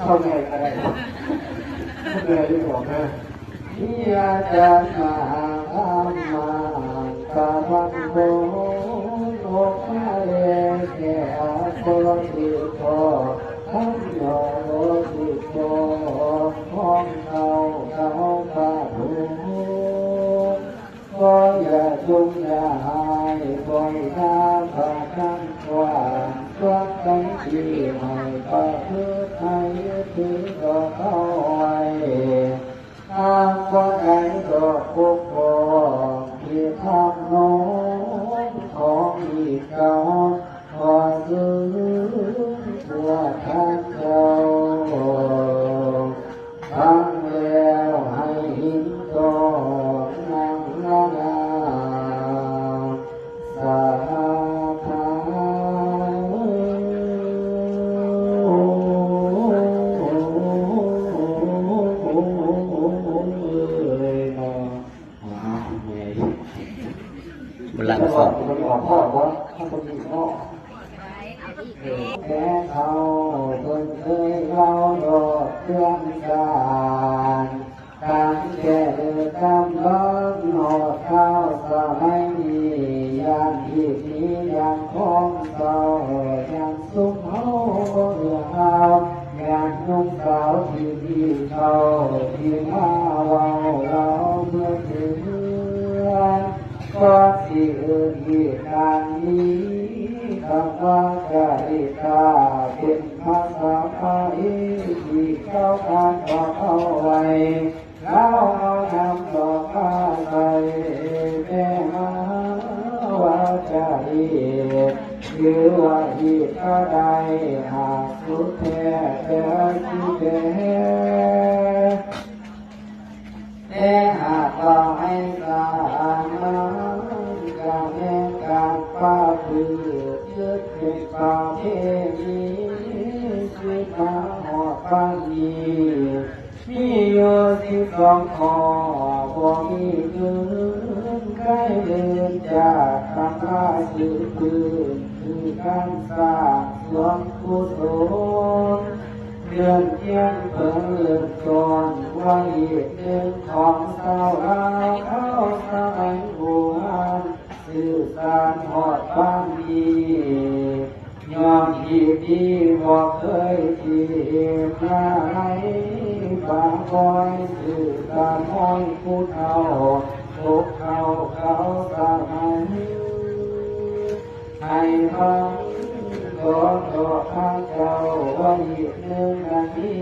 เข้าใจอะไรเข้าใจที่บอกนะที่อาจารย์มาทำมาตาบังโบโลกมาเลแก่คนที่พอทำยอที่พอของเขาป้าดูก็อย่าจุ่มอย่าหายบ่อยน้ำผ่าน้ำกว้างตัวกันที่ให้ประพฤติให้ถือต่อเข้าไว้ทางว่าไหนก็พวกพอที่ทำโน้นของอีกเก่าขอซื้อตัวท่านเจ้าฟังแล้วให้หินต่อนั่งนาสาธาบุญหลังสองพ่อว่าถ้าคนมีพ่อแค่เขาคนเคยเล่าโดดเรื่องการการแก่กำลังหอดข้าวสมัยนี้ยังอีกนี้ยังคงเศร้ายังสุขเฮาเรื่องราวยังนุ่งสาวที่เขาที่มาเว้าเราเมื่อถึงก็สิอื่นอีกการนี้คำว่าจะอิตาเป็นภาษาไทยที่เข้าการบอกเอาไว้แล้วเอานำดอกผ้าใส่แม่มาว่าจะอีกหรือว่าอีกก็ได้หากสุดแท้แต่ที่แท้แต่หากเราให้การการแห่งการป้าพื้นยึดเป็นป่าเทมีชีวิตมาหอดปังยีมีอยู่12 ข้อบ่มีคืนใกล้เดินจากคำว่าสื่อปืนคือการสร้างสวนกุศลเดือนเที่ยงเพิ่งเลิกจนไว้เดินของสาวลาวเข้าสมัยโบราณสื่อสารหอดบ้านดียอมที่ดีบอกเคยที่มาให้บางคอยสื่อสารห้อยผู้เฒ่าพวกเขาสมัยให้ฟังขอต่อข้าเจ้าไว้หนึ่งนาที